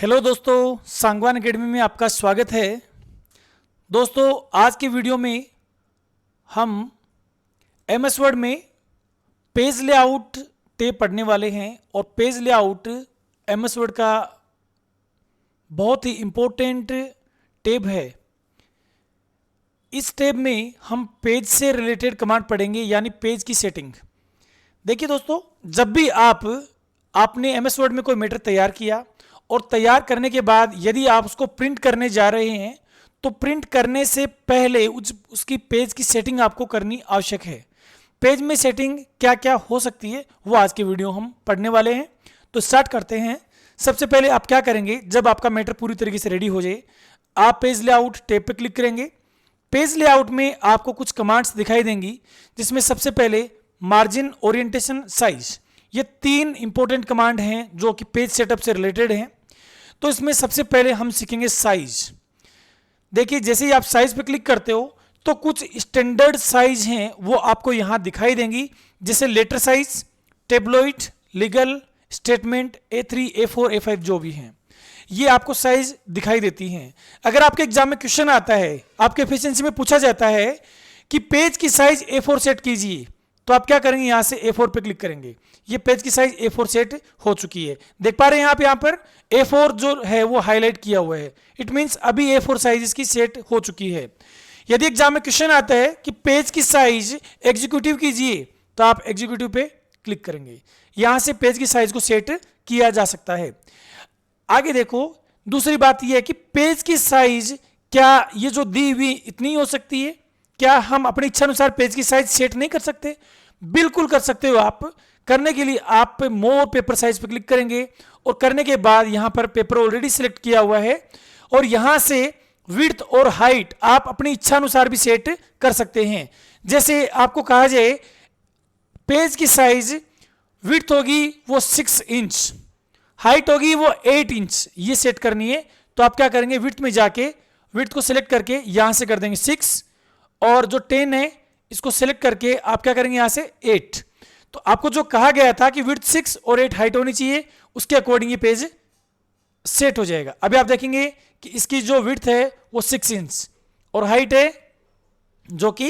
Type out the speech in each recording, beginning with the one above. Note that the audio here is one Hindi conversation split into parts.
हेलो दोस्तों, सांगवान एकेडमी में आपका स्वागत है। दोस्तों, आज के वीडियो में हम एमएस वर्ड में पेज लेआउट टैब पढ़ने वाले हैं और पेज लेआउट एमएस वर्ड का बहुत ही इम्पोर्टेंट टैब है। इस टैब में हम पेज से रिलेटेड कमांड पढ़ेंगे, यानी पेज की सेटिंग। देखिए दोस्तों, जब भी आपने एमएस वर्ड में कोई मैटर तैयार किया और तैयार करने के बाद यदि आप उसको प्रिंट करने जा रहे हैं तो प्रिंट करने से पहले उसकी पेज की सेटिंग आपको करनी आवश्यक है। पेज में सेटिंग क्या क्या हो सकती है वो आज के वीडियो हम पढ़ने वाले हैं। तो स्टार्ट करते हैं। सबसे पहले आप क्या करेंगे, जब आपका मैटर पूरी तरीके से रेडी हो जाए, आप पेज लेआउट टैब पे क्लिक करेंगे। पेज लेआउट में आपको कुछ कमांड्स दिखाई देंगी, जिसमें सबसे पहले मार्जिन, ओरिएंटेशन, साइज, ये तीन इंपॉर्टेंट कमांड हैं जो कि पेज सेटअप से रिलेटेड हैं। तो इसमें सबसे पहले हम सीखेंगे साइज। देखिए, जैसे ही आप साइज पे क्लिक करते हो तो कुछ स्टैंडर्ड साइज हैं वो आपको यहां दिखाई देंगी, जैसे letter size, tabloid, legal, statement, A3, A4, A5 जो भी हैं, ये आपको साइज दिखाई देती हैं। अगर आपके एग्जाम में क्वेश्चन आता है, आपके एफिशिएंसी में पूछा जाता है कि पेज की साइज A4 सेट कीजिए, तो आप क्या करेंगे, यहां से A4 पे क्लिक करेंगे। ये पेज की साइज A4 सेट हो चुकी है, देख पा रहे हैं आप। यहां पर A4 जो है वो हाईलाइट किया हुआ है। इट मींस अभी A4 साइज इसकी सेट हो चुकी है। यदि एग्जाम में क्वेश्चन आता है कि पेज की साइज एग्जीक्यूटिव कीजिए, तो आप एग्जीक्यूटिव पे क्लिक करेंगे। यहां से पेज की साइज को सेट किया जा सकता है। आगे देखो, दूसरी बात यह है कि पेज की साइज क्या ये जो दी हुई इतनी हो सकती है? क्या हम अपनी इच्छा अनुसार पेज की साइज सेट नहीं कर सकते? बिल्कुल कर सकते हो आप। करने के लिए आप मोर पेपर साइज पे क्लिक करेंगे और करने के बाद यहां पर पेपर ऑलरेडी सिलेक्ट किया हुआ है और यहां से विड्थ और हाइट आप अपनी इच्छा अनुसार भी सेट कर सकते हैं। जैसे आपको कहा जाए पेज की साइज विड्थ होगी वो 6 इंच, हाइट होगी वो 8 इंच, ये सेट करनी है। तो आप क्या करेंगे, विड्थ में जाके विड्थ को सिलेक्ट करके यहां से कर देंगे 6 और जो 10 है इसको सिलेक्ट करके आप क्या करेंगे, यहां से 8। तो आपको जो कहा गया था कि विड्थ 6 और 8 हाइट होनी चाहिए, उसके अकॉर्डिंग ये पेज सेट हो जाएगा। अभी आप देखेंगे कि इसकी जो विड्थ है वो 6 इंच और हाइट है जो कि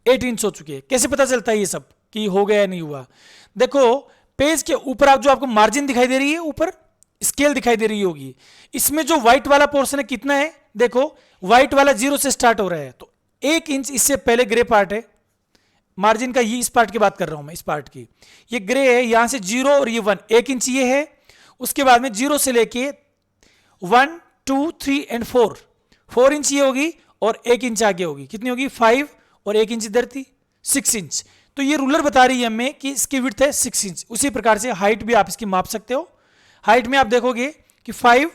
8 इंच हो चुकी है। कैसे पता चलता है ये सब कि हो गया या नहीं हुआ? देखो, पेज के ऊपर आप जो आपको मार्जिन दिखाई दे रही है, ऊपर स्केल दिखाई दे रही होगी, इसमें जो व्हाइट वाला पोर्शन है कितना है? देखो, व्हाइट वाला 0 से स्टार्ट हो रहा है, तो 1 इंच इससे पहले ग्रे पार्ट है। मार्जिन का ये इस पार्ट की बात कर रहा हूं मैं, इस पार्ट की। ये ग्रे है, यहां से 0 और ये 1, 1 इंच ये है। उसके बाद में 0 से लेके 1, 2, 3 एंड 4 इंच ये होगी और 1 इंच आगे होगी। कितनी होगी? 5 और 1 इंच इधर थी, 6 इंच। तो ये रूलर बता रही है हमें कि इसकी विड्थ है 6 इंच। उसी प्रकार से हाइट भी आप इसकी माप सकते हो। हाइट में आप देखोगे कि 5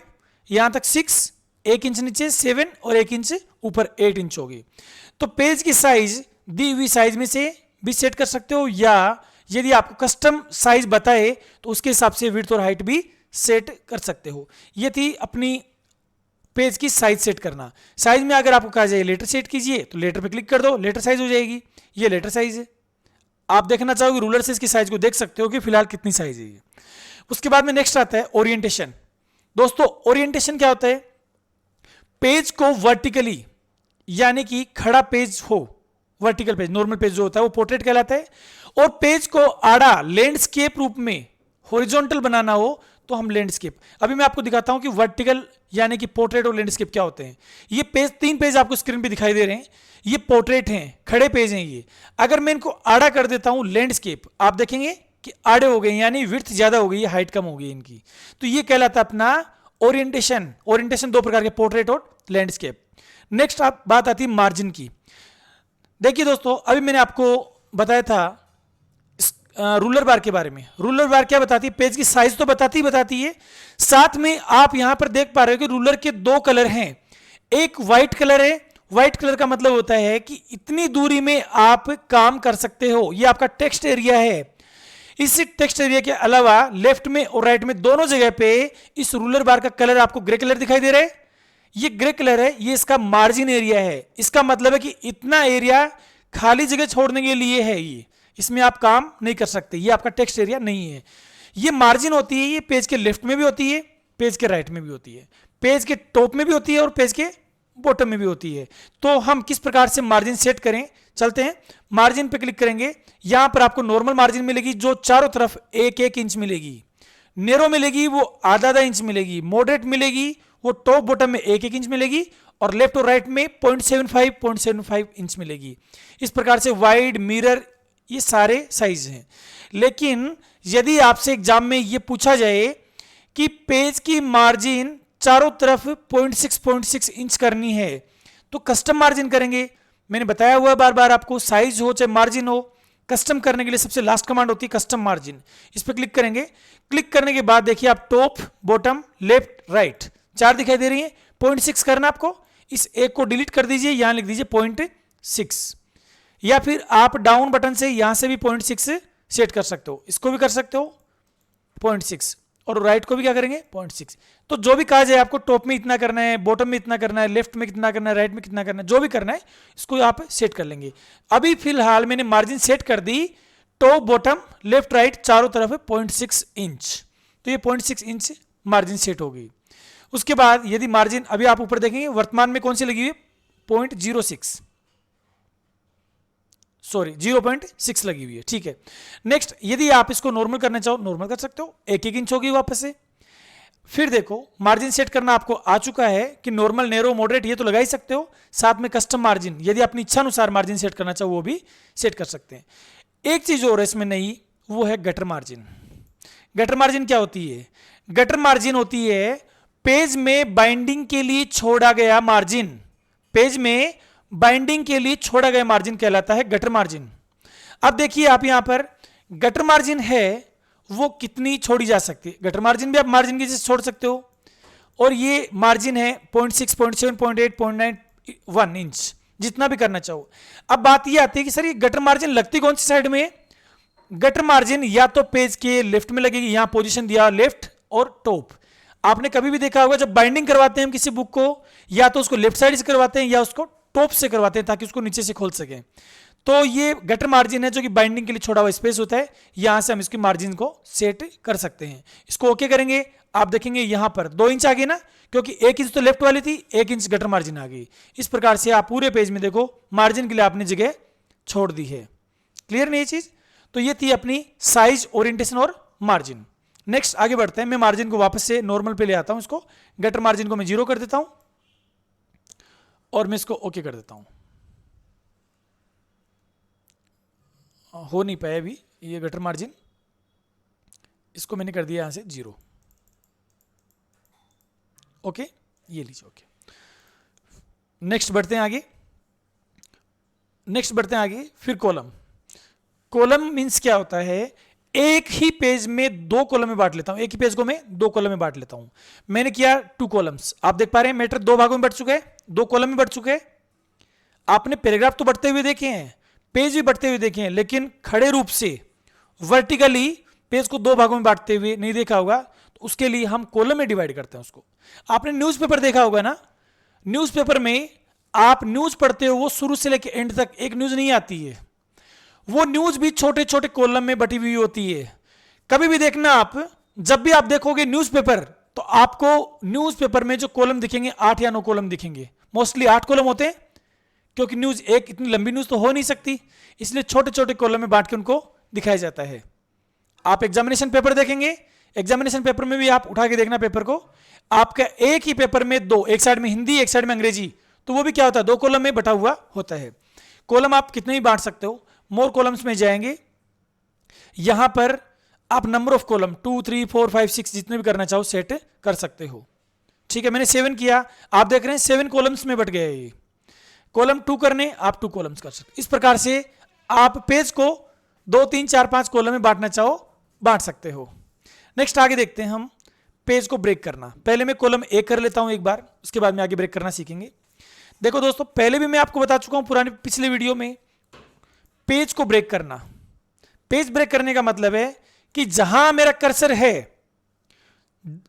यहां तक 6, 1 इंच नीचे 7 और 1 इंच ऊपर 8 इंच होगी। तो पेज की साइज दी हुई साइज में से भी सेट कर सकते हो, या यदि आपको कस्टम साइज बताए तो उसके हिसाब से विड्थ और हाइट भी सेट कर सकते हो। ये थी अपनी पेज की साइज सेट करना। साइज में अगर आपको कहा जाए लेटर सेट कीजिए, तो लेटर पे क्लिक कर दो, लेटर साइज हो जाएगी। ये लेटर साइज है। आप देखना चाहोगे रूलर से इसकी साइज को देख सकते हो कि फिलहाल कितनी साइज है ये। उसके बाद में नेक्स्ट आता है ओरिएंटेशन। दोस्तों, ओरिएंटेशन क्या होता है? पेज को वर्टिकली, यानी कि खड़ा पेज हो, वर्टिकल पेज, नॉर्मल पेज जो होता है वो पोर्ट्रेट कहलाता है। और पेज को आड़ा लैंडस्केप रूप में हॉरिजॉन्टल बनाना हो तो हम लैंडस्केप। अभी मैं आपको दिखाता हूं कि वर्टिकल यानी कि पोर्ट्रेट और लैंडस्केप क्या होते हैं। ये पेज, 3 पेज आपको स्क्रीन पे दिखाई दे रहे हैं। ये पोर्ट्रेट हैं, खड़े पेज हैं ये। अगर मैं इनको आड़ा कर देता हूं लैंडस्केप, आप देखेंगे कि आड़े हो गए, यानी विड्थ ज्यादा हो गई, हाइट कम हो गई इनकी। तो ये कहलाता है अपना ओरिएंटेशन। ओरिएंटेशन 2 प्रकार के, पोर्ट्रेट और लैंडस्केप। नेक्स्ट बात आती है मार्जिन की। देखिए दोस्तों, अभी मैंने आपको बताया था रूलर बार के बारे में। रूलर बार क्या बताती है? पेज की साइज तो बताती है, साथ में आप यहां पर देख पा रहे हो कि रूलर के 2 कलर हैं। एक व्हाइट कलर है। व्हाइट कलर का मतलब होता है कि इतनी दूरी में आप काम कर सकते हो। ये आपका टेक्स्ट एरिया है। इस टेक्स्ट एरिया के अलावा लेफ्ट में और राइट में दोनों जगह पे इस रूलर बार का कलर आपको ग्रे कलर दिखाई दे रहा है। ये ग्रे कलर है, ये इसका मार्जिन एरिया है। इसका मतलब है कि इतना एरिया खाली जगह छोड़ने के लिए है, ये इसमें आप काम नहीं कर सकते, ये आपका टेक्स्ट एरिया नहीं है। ये मार्जिन होती है, ये पेज के लेफ्ट में भी होती है, पेज के राइट में भी होती है, पेज के टॉप में भी होती है और पेज के बॉटम में भी होती है। तो हम किस प्रकार से मार्जिन सेट करें, चलते हैं। मार्जिन पे क्लिक करेंगे, यहां पर आपको नॉर्मल मार्जिन मिलेगी जो चारों तरफ 1-1 इंच मिलेगी, नेरो मिलेगी वो आधा इंच मिलेगी, मॉडरेट मिलेगी वो टॉप बॉटम में 1-1 इंच मिलेगी, और लेफ्ट और राइट में 0.75 इंच मिलेगी। इस प्रकार से वाइड, मिरर, ये सारे साइज हैं। लेकिन यदि आपसे एग्जाम में ये पूछा जाए कि पेज की मार्जिन चारों तरफ 0.6 इंच करनी है तो कस्टम मार्जिन करेंगे। मैंने बताया हुआ है बार बार आपको, साइज हो चाहे मार्जिन हो, कस्टम करने के लिए सबसे लास्ट कमांड होती है कस्टम मार्जिन। इस पर क्लिक करेंगे, क्लिक करने के बाद देखिए आप टॉप, बॉटम, लेफ्ट, राइट 4 दिखाई दे रही है। 0.6 करना आपको, इस एक को डिलीट कर दीजिए, यहां लिख दीजिए 0.6, या फिर आप डाउन बटन से यहां से भी 0.6 सेट कर सकते हो, इसको भी कर सकते हो 0.6, और राइट को भी क्या करेंगे 0.6। तो जो भी कहा जाए आपको टॉप में इतना करना है, बॉटम में इतना करना है, लेफ्ट में कितना करना है, राइट में कितना करना है, जो भी करना है इसको आप सेट कर लेंगे। अभी फिलहाल मैंने मार्जिन सेट कर दी, टॉप, बॉटम, लेफ्ट, राइट चारों तरफ 0.6 इंच, तो ये 0.6 इंच मार्जिन सेट होगी। उसके बाद यदि मार्जिन अभी आप ऊपर देखेंगे वर्तमान में कौन सी लगी हुई है, 0.06 लगी हुई है, ठीक है। नेक्स्ट, यदि आप इसको नॉर्मल करना चाहो नॉर्मल कर सकते हो, 1-1 इंच होगी वापस से। फिर देखो मार्जिन सेट करना आपको आ चुका है कि नॉर्मल, नैरो, मॉडरेट ये तो लगा ही सकते हो, साथ में कस्टम मार्जिन यदि अपनी इच्छा अनुसार मार्जिन सेट करना चाहो वो भी सेट कर सकते हैं। एक चीज और इसमें नहीं, वो है गटर मार्जिन। गटर मार्जिन क्या होती है? गटर मार्जिन होती है पेज में बाइंडिंग के लिए छोड़ा गया मार्जिन, पेज में बाइंडिंग के लिए छोड़ा गया मार्जिन कहलाता है गटर मार्जिन। अब देखिए आप यहां पर गटर मार्जिन है वो कितनी छोड़ी जा सकती है, गटर मार्जिन भी आप मार्जिन की जैसे छोड़ सकते हो, और ये मार्जिन है 0.6, 0.7, 0.8, 0.91 इंच, जितना भी करना चाहो। अब बात ये आती है कि सर ये गटर मार्जिन लगती कौन सी साइड में है? गटर मार्जिन या तो पेज के लेफ्ट में लगेगी, यहां पोजीशन दिया लेफ्ट और टॉप। आपने कभी भी देखा होगा जब बाइंडिंग करवाते हैं हम किसी बुक को, या तो उसको लेफ्ट साइड से करवाते हैं या उसको टॉप से करवाते हैं ताकि उसको नीचे से खोल सकें। तो ये गटर मार्जिन है जो कि बाइंडिंग के लिए छोड़ा हुआ स्पेस होता है, यहां से हम इसकी मार्जिन को सेट कर सकते हैं। इसको ओके करेंगे, आप देखेंगे यहां पर 2 इंच आ गई ना, क्योंकि 1 इंच तो लेफ्ट वाली थी, 1 इंच गटर मार्जिन आ गई। इस प्रकार से आप पूरे पेज में देखो मार्जिन के लिए आपने जगह छोड़ दी है। क्लियर नहीं ये चीज? तो ये थी अपनी साइज, ओरिएंटेशन और मार्जिन। नेक्स्ट आगे बढ़ते हैं, मैं मार्जिन को वापस से नॉर्मल पे ले आता हूं, इसको गटर मार्जिन को मैं 0 कर देता हूं और मैं इसको ओके कर देता हूं। हो नहीं पाया अभी ये गटर मार्जिन, इसको मैंने कर दिया यहां से 0। ओके, ये लीजिए ओके। नेक्स्ट बढ़ते हैं आगे, फिर कॉलम। कॉलम मींस क्या होता है? एक ही पेज में 2 कॉलम में बांट लेता हूं, एक ही पेज को मैं 2 कॉलम में बांट लेता हूं। मैंने किया 2 कॉलम्स, आप देख पा रहे हैं मैटर 2 भागों में बढ़ चुके हैं, 2 कॉलम में बढ़ चुके हैं। आपने पैराग्राफ तो बढ़ते हुए देखे हैं, पेज भी बढ़ते हुए देखे हैं, लेकिन खड़े रूप से वर्टिकली पेज को 2 भागों में बांटते हुए नहीं देखा होगा। तो उसके लिए हम कॉलम में डिवाइड करते हैं उसको। आपने न्यूज़पेपर देखा होगा ना, न्यूज़पेपर में आप न्यूज़ पढ़ते हो, वो शुरू से लेकर एंड तक एक न्यूज़ नहीं आती है, वो न्यूज़ भी छोटे छोटे कॉलम में बटी हुई होती है। कभी भी देखना आप, जब भी आप देखोगे न्यूज़पेपर, तो आपको न्यूज़पेपर में जो कॉलम दिखेंगे 8 या 9 कॉलम दिखेंगे। मोस्टली 8 कॉलम होते हैं, क्योंकि न्यूज़ एक इतनी लंबी न्यूज़ तो हो नहीं सकती, इसलिए छोटे छोटे कॉलम में बांट के उनको दिखाया जाता है। आप एग्जामिनेशन पेपर देखेंगे, एग्जामिनेशन पेपर में भी आप उठा के देखना पेपर को, आपका एक ही पेपर में 2, एक साइड में हिंदी एक साइड में अंग्रेजी, तो वो भी क्या होता है 2 कॉलम में बटा हुआ होता है। कॉलम आप कितने ही बांट सकते हो। मोर कॉलम्स में जाएंगे, यहां पर आप नंबर ऑफ कॉलम 2, 3, 4, 5, 6 जितने भी करना चाहो सेट कर सकते हो। ठीक है, मैंने 7 किया, आप देख रहे हैं 7 कॉलम्स में बट गए। ये कॉलम 2 करने आप 2 कॉलम्स कर सकते। इस प्रकार से आप पेज को 2, 3, 4, 5 कॉलम में बांटना चाहो बांट सकते हो। नेक्स्ट आगे देखते हैं हम पेज को ब्रेक करना। पहले मैं कॉलम 1 कर लेता हूं एक बार, उसके बाद में आगे ब्रेक करना सीखेंगे। देखो दोस्तों, पहले भी मैं आपको बता चुका हूं पुराने पिछले वीडियो में, पेज को ब्रेक करना। पेज ब्रेक करने का मतलब है कि जहां मेरा कर्सर है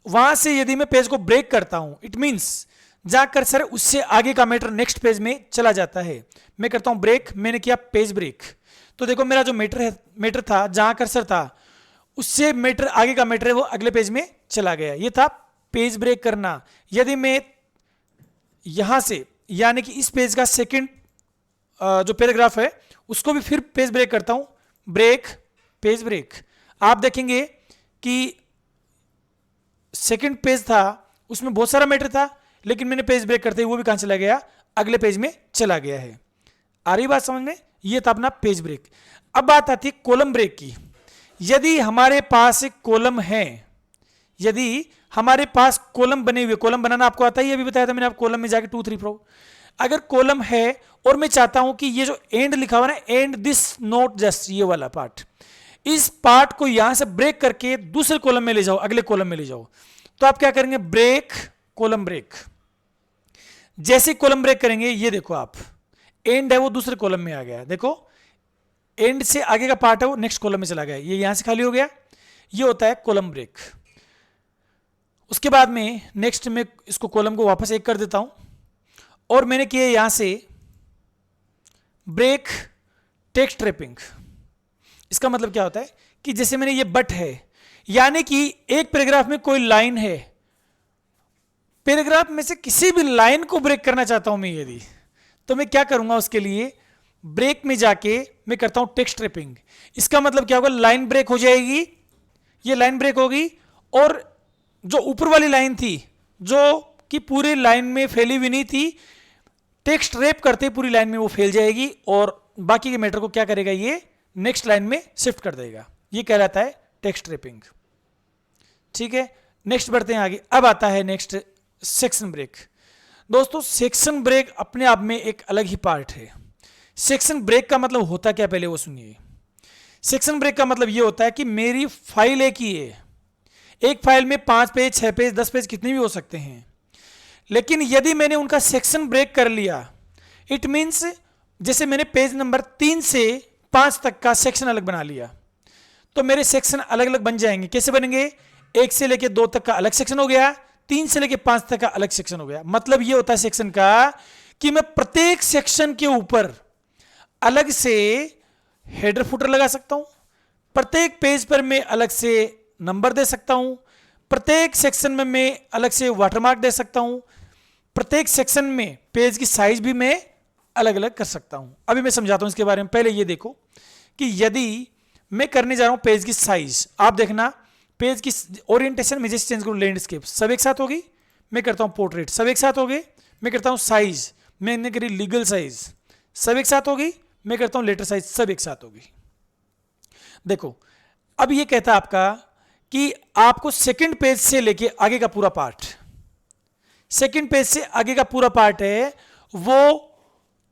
वहां से यदि मैं पेज को ब्रेक करता हूं, इट मींस जहां कर्सर है उससे आगे का मैटर नेक्स्ट पेज में चला जाता है। मैं करता हूं ब्रेक, मैंने किया पेज ब्रेक, तो देखो मेरा जो मैटर था जहां कर्सर था उससे मैटर आगे का मैटर है वो अगले पेज में चला गया। ये था पेज ब्रेक करना, यदि मैं यहां से यानी कि इस पेज का सेकंड जो पैराग्राफ है उसको भी फिर पेज ब्रेक करता हूं, ब्रेक, पेज ब्रेक, आप देखेंगे कि सेकंड पेज था उसमें बहुत सारा मैटर था, लेकिन मैंने पेज ब्रेक करते हुए वो भी कहां चला गया, अगले पेज में चला गया है। आ रही बात समझ में? ये था अपना पेज ब्रेक। अब बात आती है कॉलम ब्रेक की। यदि हमारे पास एक कॉलम है, यदि हमारे पास कॉलम बने हुए, कॉलम बनाना आपको आता ही, अभी बताया था मैंने आप, कॉलम में जाके 2 3 4, अगर कॉलम है और मैं चाहता हूं कि ये जो एंड लिखा हुआ ना, एंड दिस नोट जस्ट, ये वाला पार्ट, इस पार्ट को यहां से ब्रेक करके दूसरे कॉलम में ले जाओ, अगले कॉलम में ले जाओ, तो आप क्या करेंगे, ब्रेक, कॉलम ब्रेक। जैसे कॉलम ब्रेक करेंगे, ये देखो आप, एंड है वो दूसरे कॉलम में आ गया, देखो एंड से आगे का पार्ट है वो नेक्स्ट कॉलम में चला गया, ये यहां से खाली हो गया, ये होता है कॉलम ब्रेक। उसके बाद में नेक्स्ट में इसको कॉलम को वापस एक कर देता हूं, और मैंने किया यहां से ब्रेक टेक्स्ट रैपिंग। इसका मतलब क्या होता है कि जैसे मैंने ये बट है, यानी कि एक पैराग्राफ में कोई लाइन है, पैराग्राफ में से किसी भी लाइन को ब्रेक करना चाहता हूं मैं यदि, तो मैं क्या करूंगा, उसके लिए ब्रेक में जाके मैं करता हूं टेक्स्ट रैपिंग। इसका मतलब क्या होगा, लाइन ब्रेक हो जाएगी, ये लाइन ब्रेक होगी, और जो ऊपर वाली लाइन थी जो कि पूरी लाइन में फैली हुई नहीं थी, टेक्स्ट रैप करते पूरी लाइन में वो फैल जाएगी, और बाकी के मैटर को क्या करेगा, ये नेक्स्ट लाइन में शिफ्ट कर देगा। ये कहलाता है टेक्स्ट रैपिंग। ठीक है, नेक्स्ट बढ़ते हैं आगे। अब आता है नेक्स्ट सेक्शन ब्रेक। दोस्तों सेक्शन ब्रेक अपने आप में एक अलग ही पार्ट है। सेक्शन ब्रेक का मतलब होता क्या, पहले वो सुनिए। सेक्शन ब्रेक का मतलब ये होता है कि मेरी फाइल एक ही है, एक फाइल में 5 पेज 6 पेज 10 पेज कितने भी हो सकते हैं, लेकिन यदि मैंने उनका सेक्शन ब्रेक कर लिया, इट मीन्स जैसे मैंने पेज नंबर 3 से 5 तक का सेक्शन अलग बना लिया, तो मेरे सेक्शन अलग अलग बन जाएंगे। कैसे बनेंगे, 1 से लेके 2 तक का अलग सेक्शन हो गया, 3 से लेके 5 तक का अलग सेक्शन हो गया। मतलब ये होता है सेक्शन का कि मैं प्रत्येक सेक्शन के ऊपर अलग से हेडर फुटर लगा सकता हूं, प्रत्येक पेज पर मैं अलग से नंबर दे सकता हूं, प्रत्येक सेक्शन में मैं अलग से वाटरमार्क दे सकता हूं, प्रत्येक सेक्शन में पेज की साइज भी मैं अलग अलग कर सकता हूं। अभी मैं समझाता हूं इसके बारे में। पहले ये देखो कि यदि मैं करने जा रहा हूं पेज की साइज, आप देखना पेज की ओरिएंटेशन में जैसे चेंज करूं, लैंडस्केप सब एक साथ होगी, मैं करता हूं पोर्ट्रेट सब एक साथ हो गए, मैं करता हूं साइज, मैंने करी लीगल साइज सब एक साथ होगी, मैं करता हूं लेटर साइज सब एक साथ होगी। देखो अब ये कहता है आपका कि आपको सेकंड पेज से लेके आगे का पूरा पार्ट, सेकंड पेज से आगे का पूरा पार्ट है वो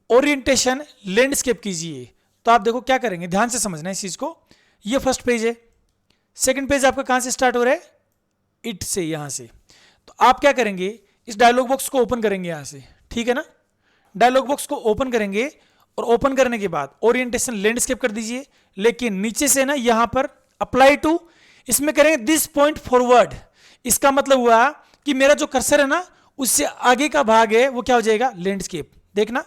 ओरिएंटेशन लैंडस्केप कीजिए। तो आप देखो क्या करेंगे, ध्यान से समझना इस चीज को। ये फर्स्ट पेज है, सेकंड पेज आपका कहां से स्टार्ट हो रहा है, इट से, यहां से। तो आप क्या करेंगे, इस डायलॉग बॉक्स को ओपन करेंगे यहां से, ठीक है ना। डायलॉग बॉक्स को ओपन करेंगे और ओपन करने के बाद ओरिएंटेशन लैंडस्केप कर दीजिए, लेकिन नीचे से ना यहां पर अप्लाई टू, इसमें करेंगे दिस पॉइंट फॉरवर्ड। इसका मतलब हुआ कि मेरा जो कर्सर है ना उससे आगे का भाग है वो क्या हो जाएगा, लैंडस्केप। देखना,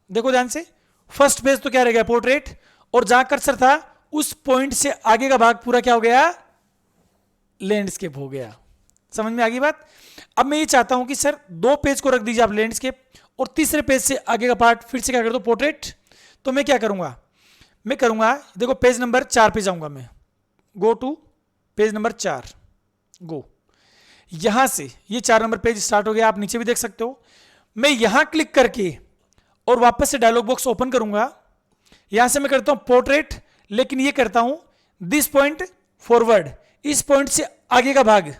देखो ध्यान से, फर्स्ट पेज तो क्या रह गया, पोर्ट्रेट, और जहां कर्सर था उस पॉइंट से आगे का भाग पूरा क्या हो गया, लैंडस्केप हो गया। समझ में आ गई बात। अब मैं ये चाहता हूं कि सर 2 पेज को रख दीजिए आप लैंडस्केप, और तीसरे पेज से आगे का पार्ट फिर से क्या कर दो, पोर्ट्रेट। तो मैं क्या करूंगा, मैं करूंगा, देखो पेज नंबर 4 पे जाऊंगा मैं, गो टू पेज नंबर 4, गो। यहां से ये 4 नंबर पेज स्टार्ट हो गया, आप नीचे भी देख सकते हो। मैं यहां क्लिक करके और वापस से डायलॉग बॉक्स ओपन करूंगा, यहां से मैं करता हूं पोर्ट्रेट, लेकिन ये करता हूं दिस पॉइंट फॉरवर्ड। इस पॉइंट से आगे का भाग,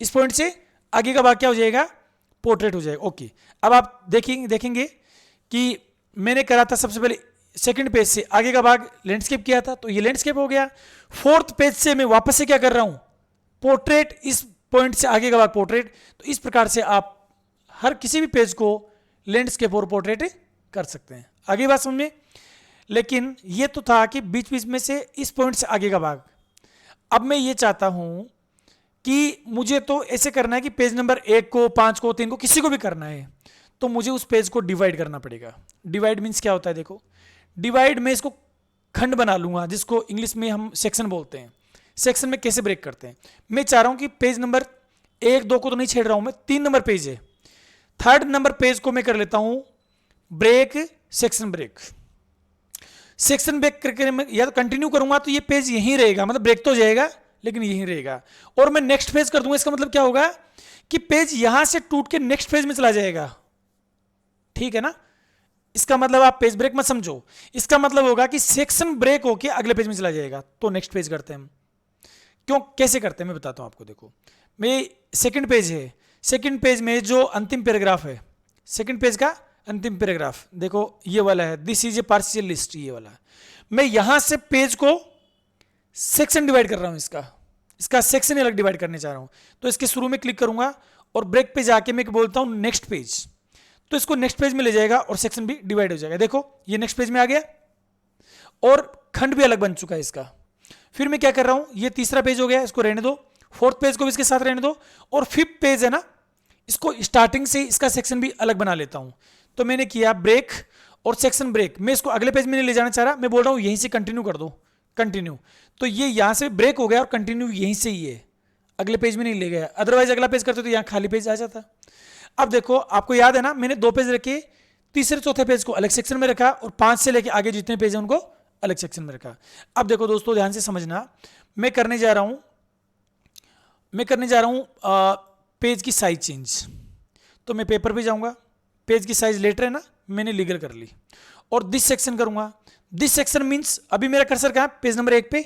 इस पॉइंट से आगे का भाग क्या हो जाएगा, पोर्ट्रेट हो जाएगा। ओके, अब आप देखेंगे कि मैंने करा था सबसे पहले सेकंड पेज से आगे का भाग लैंडस्केप किया था, तो ये लैंडस्केप हो गया। फोर्थ पेज से मैं वापस से क्या कर रहा हूं, पोर्ट्रेट, इस पॉइंट से आगे का भाग पोर्ट्रेट। तो इस प्रकार से आप हर किसी भी पेज को लैंडस्केप और पोर्ट्रेट कर सकते हैं। आगे बात समझ में। लेकिन ये तो था कि बीच बीच में से इस पॉइंट से आगे का भाग। अब मैं ये चाहता हूं कि मुझे तो ऐसे करना है कि पेज नंबर 1 को 5 को 3 को किसी को भी करना है, तो मुझे उस पेज को डिवाइड करना पड़ेगा। डिवाइड मीन्स क्या होता है, देखो डिवाइड में इसको खंड बना लूंगा, जिसको इंग्लिश में हम सेक्शन बोलते हैं। सेक्शन में कैसे ब्रेक करते हैं, मैं चाह रहा हूं कि पेज नंबर 1 2 को तो नहीं छेड़ रहा हूं मैं, 3 नंबर पेज है, 3rd नंबर पेज को मैं कर लेता हूं break, section break. Section break करके मैं या तो कंटिन्यू करूंगा तो ये पेज यहीं रहेगा, मतलब ब्रेक तो जाएगा लेकिन यहीं रहेगा, और मैं नेक्स्ट पेज कर दूंगा। इसका मतलब क्या होगा कि पेज यहां से टूट के नेक्स्ट पेज में चला जाएगा, ठीक है ना। इसका मतलब आप पेज ब्रेक मत समझो, इसका मतलब होगा कि सेक्शन ब्रेक होके अगले पेज में चला जाएगा। तो नेक्स्ट पेज करते हैं हम, क्यों कैसे करते हैं मैं बताता हूं आपको। देखो मेरी सेकंड पेज है, सेकंड पेज में जो अंतिम पैराग्राफ है, सेकंड पेज का अंतिम पैराग्राफ देखो ये वाला है, this is a partial list, ये वाला। मैं यहां से पेज को सेक्शन डिवाइड कर रहा हूं, इसका सेक्शन अलग डिवाइड करने जा रहा हूं। तो इसके शुरू में क्लिक करूंगा और ब्रेक पे जाके मैं बोलता हूं नेक्स्ट पेज, तो इसको नेक्स्ट पेज में ले जाएगा और सेक्शन भी डिवाइड हो जाएगा। देखो ये नेक्स्ट पेज में आ गया और खंड भी अलग बन चुका है इसका। फिर मैं क्या कर रहा हूं, ये तीसरा पेज हो गया, इसको रहने दो, 4th पेज को भी इसके साथ रहने दो, और 5th पेज है ना, इसको स्टार्टिंग से इसका सेक्शन भी अलग बना लेता हूं। तो मैंने किया ब्रेक और सेक्शन ब्रेक, मैं इसको अगले पेज में नहीं ले जाना चाह रहा, मैं बोल रहा हूं यहीं से कंटिन्यू कर दो, कंटिन्यू। तो ये यहां से ब्रेक हो गया और कंटिन्यू यहीं से ही है, अगले पेज में नहीं ले गया, अदरवाइज अगला पेज करते तो यहां खाली पेज आ जाता। अब देखो आपको याद है ना, मैंने 2 पेज रखे, तीसरे चौथे पेज को अलग सेक्शन में रखा और 5 से लेके आगे जितने पेज हैं उनको अलग सेक्शन में रखा। अब देखो दोस्तों ध्यान से समझना, मैं करने जा रहा हूं पेज की साइज चेंज। तो मैं पेपर पे जाऊंगा, पेज की साइज लेटर है ना, मैंने लीगल कर ली, और दिस सेक्शन करूंगा। दिस सेक्शन मींस अभी मेरा कर्सर कहां, पेज नंबर 1 पे,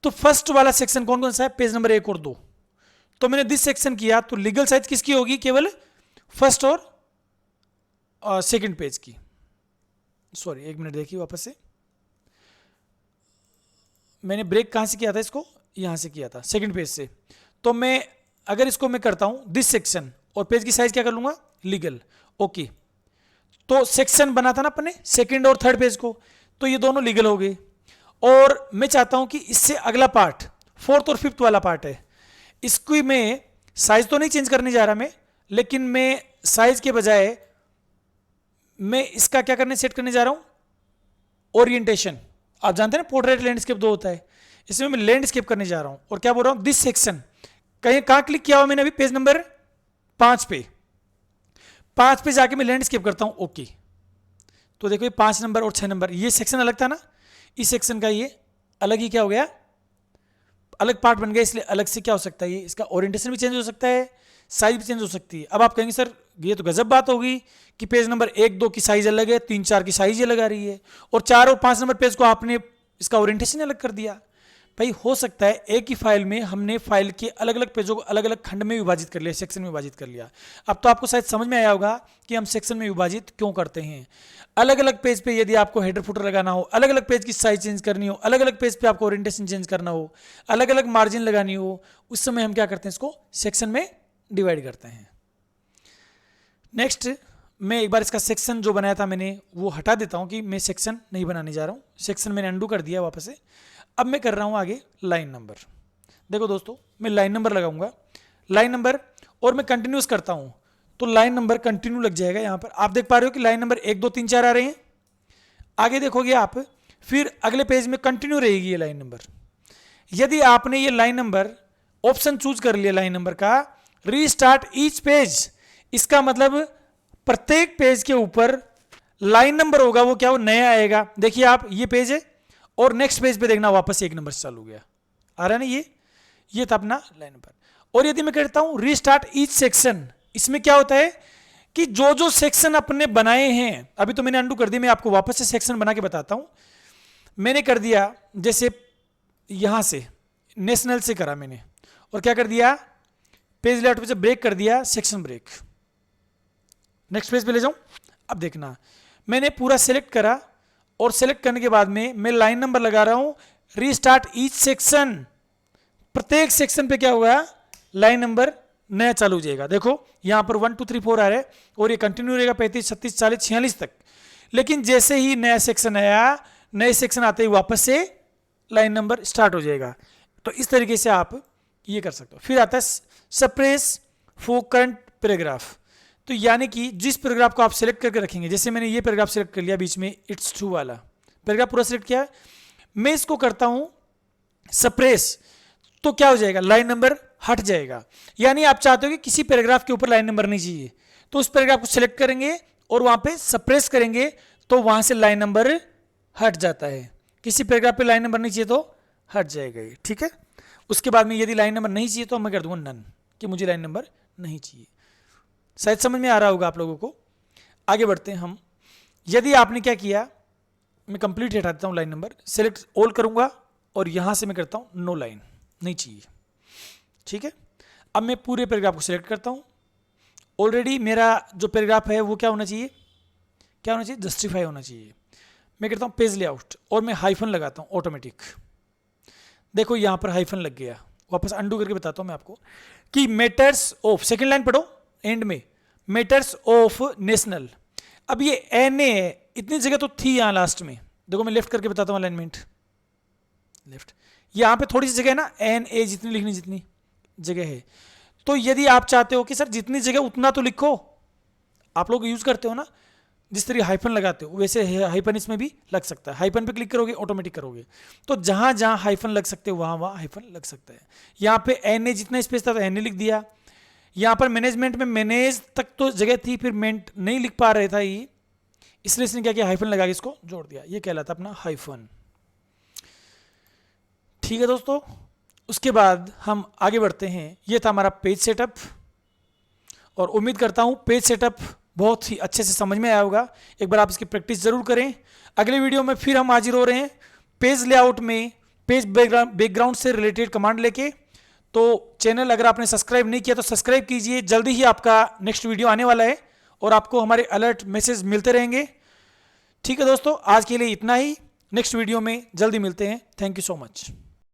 तो फर्स्ट वाला सेक्शन कौन कौन सा है, पेज नंबर 1 और 2। तो मैंने दिस सेक्शन किया, तो लीगल साइज किसकी होगी, केवल फर्स्ट और सेकंड पेज की। सॉरी 1 मिनट देखिए वापस से, मैंने ब्रेक कहां से किया था, इसको यहां से किया था, सेकंड पेज से। तो मैं अगर इसको मैं करता हूं दिस सेक्शन और पेज की साइज क्या कर लूंगा, लीगल, ओके। तो सेक्शन बना था ना अपने सेकंड और थर्ड पेज को, तो ये दोनों लीगल हो गए। और मैं चाहता हूं कि इससे अगला पार्ट 4th और 5th वाला पार्ट है, इसकी मैं साइज तो नहीं चेंज करने जा रहा मैं, लेकिन मैं साइज के बजाय मैं इसका क्या करने सेट करने जा रहा हूं, ओरिएंटेशन। आप जानते हैं ना पोर्ट्रेट लैंडस्केप 2 होता है, इसमें मैं लैंडस्केप करने जा रहा हूं। और क्या बोल रहा हूं, दिस सेक्शन, कहीं कहां क्लिक किया हुआ मैंने अभी, पेज नंबर 5 पे, 5 पे जाके मैं लैंडस्केप करता हूं, ओके। तो देखो ये 5 नंबर और 6 नंबर, ये सेक्शन अलग था ना, इस सेक्शन का ये अलग ही क्या हो गया, अलग पार्ट बन गया, इसलिए अलग से क्या हो सकता है, ये इसका ओरिएंटेशन भी चेंज हो सकता है, साइज भी चेंज हो सकती है। अब आप कहेंगे सर ये तो गजब बात होगी कि पेज नंबर 1 2 की साइज अलग है, 3 4 की साइज अलग आ रही है, और 4 और 5 नंबर पेज को आपने इसका ओरिएंटेशन अलग कर दिया। भाई हो सकता है एक ही फाइल में हमने फाइल के अलग अलग पेजों को अलग अलग खंड में विभाजित कर लिया, सेक्शन में विभाजित कर लिया। अब तो आपको शायद समझ में आया होगा कि हम सेक्शन में विभाजित क्यों करते हैं। अलग अलग पेज पे यदि आपको हेडर फुटर लगाना हो, अलग अलग पेज की साइज चेंज करनी हो, अलग अलग पेज पे आपको ओरिएंटेशन चेंज करना हो, अलग अलग मार्जिन लगानी हो, उस समय हम क्या करते हैं, इसको सेक्शन में डिवाइड करते हैं। नेक्स्ट मैं एक बार इसका सेक्शन जो बनाया था मैंने वो हटा देता हूं कि मैं सेक्शन नहीं बनाने जा रहा हूं, सेक्शन मैंने अंडू कर दिया वापस से। अब मैं कर रहा हूं आगे लाइन नंबर। देखो दोस्तों मैं लाइन नंबर लगाऊंगा, लाइन नंबर, और मैं कंटिन्यूस करता हूं तो लाइन नंबर कंटिन्यू लग जाएगा। यहां पर आप देख पा रहे हो कि लाइन नंबर 1 2 3 4 आ रहे हैं, आगे देखोगे आप, फिर अगले पेज में कंटिन्यू रहेगी ये लाइन नंबर। यदि आपने ये लाइन नंबर ऑप्शन चूज कर लिया लाइन नंबर का, रीस्टार्ट ईच पेज, इसका मतलब प्रत्येक पेज के ऊपर लाइन नंबर होगा, वो क्या, वो नया आएगा। देखिए आप ये पेज है और नेक्स्ट पेज पे देखना वापस 1 नंबर से चालू हो गया, आ रहा है ना, ये था अपना लाइन नंबर। और यदि मैं कहता हूं रीस्टार्ट ईच सेक्शन, इसमें क्या होता है कि जो जो सेक्शन अपने बनाए हैं, अभी तो मैंने अंडू कर दिया, मैं आपको वापस से सेक्शन बना के बताता हूं। मैंने कर दिया जैसे यहां से नेशनल से करा मैंने, और क्या कर दिया, पेज लेआउट पे से ब्रेक कर दिया, सेक्शन ब्रेक, नेक्स्ट पेज पे ले जाऊं। अब देखना मैंने पूरा सेलेक्ट करा, और सेलेक्ट करने के बाद में मैं लाइन नंबर लगा रहा हूं, रीस्टार्ट ईच सेक्शन, प्रत्येक सेक्शन पे क्या होगा, लाइन नंबर नया चालू हो जाएगा। देखो यहां पर 1 2 3 4 आ रहा है और ये कंटिन्यू रहेगा 35 36 40 46 तक। लेकिन जैसे ही नया सेक्शन आया, नए सेक्शन आते ही वापस से लाइन नंबर स्टार्ट हो जाएगा। तो इस तरीके से आप ये कर सकते हो। फिर आता है सप्रेस फॉर करंट पैराग्राफ, तो यानी कि जिस पैराग्राफ को आप सिलेक्ट करके रखेंगे, जैसे मैंने ये पैराग्राफ सिलेक्ट कर लिया बीच में, इट्स ट्रू वाला पैराग्राफ पूरा सिलेक्ट किया, मैं इसको करता हूं सप्रेस, तो क्या हो जाएगा, लाइन नंबर हट जाएगा। यानी आप चाहते हो कि किसी पैराग्राफ के ऊपर लाइन नंबर नहीं चाहिए, तो उस पैराग्राफ को सिलेक्ट करेंगे और वहां पे सप्रेस करेंगे, तो वहां से लाइन नंबर हट जाता है। किसी पैराग्राफ पे लाइन नंबर नहीं चाहिए तो हट जाएगा ये, ठीक है। उसके बाद में यदि लाइन नंबर नहीं चाहिए तो मैं कर दूंगा नन, कि मुझे लाइन नंबर नहीं चाहिए। शायद समझ में आ रहा होगा आप लोगों को। आगे बढ़ते हैं हम। यदि आपने क्या किया, मैं कंप्लीट हटा देता हूँ लाइन नंबर, सेलेक्ट ऑल करूंगा और यहां से मैं करता हूं नो लाइन, नहीं चाहिए, ठीक है। अब मैं पूरे पैराग्राफ को सिलेक्ट करता हूं। ऑलरेडी मेरा जो पैराग्राफ है वो क्या होना चाहिए, क्या होना चाहिए, जस्टिफाई होना चाहिए। मैं करता हूं पेज लेआउट और मैं हाइफन लगाता हूं ऑटोमेटिक। देखो यहां पर हाइफन लग गया। वापस अंडू करके बताता हूं मैं आपको कि मैटर्स ऑफ, सेकंड लाइन पढ़ो एंड में, मैटर्स ऑफ नेशनल। अब ये एन ए है, इतनी जगह तो थी यहां लास्ट में। देखो मैं लेफ्ट करके बताता हूं अलाइनमेंट, लेफ्ट, यहां पे थोड़ी सी जगह है ना, एन ए जितनी लिखनी जितनी जगह है। तो यदि आप चाहते हो कि सर जितनी जगह उतना तो लिखो, आप लोग यूज करते हो ना, जिस तरह हाइफन लगाते हो वैसे हाइफन इसमें भी लग सकता है। हाइफन पे क्लिक करोगे ऑटोमेटिक करोगे, तो जहां जहां हाइफन लग सकते हो वहां वहां हाइफन लग सकता है। यहां पे एन ए जितना स्पेस था तो एन ए लिख दिया। यहां पर मैनेजमेंट में मैनेज तक तो जगह थी, फिर मेंट नहीं लिख पा रहे था ये, इसलिए इसने क्या किया, हाइफन लगा के इसको जोड़ दिया। ये कहलाता अपना हाइफन, ठीक है दोस्तों। उसके बाद हम आगे बढ़ते हैं। ये था हमारा पेज सेटअप, और उम्मीद करता हूं पेज सेटअप बहुत ही अच्छे से समझ में आया होगा। एक बार आप इसकी प्रैक्टिस जरूर करें। अगले वीडियो में फिर हम हाजिर हो रहे हैं पेज लेआउट में, पेज बैकग्राउंड से रिलेटेड कमांड लेके। तो चैनल अगर आपने सब्सक्राइब नहीं किया तो सब्सक्राइब कीजिए, जल्दी ही आपका नेक्स्ट वीडियो आने वाला है और आपको हमारे अलर्ट मैसेज मिलते रहेंगे, ठीक है दोस्तों। आज के लिए इतना ही, नेक्स्ट वीडियो में जल्दी मिलते हैं। Thank you so much.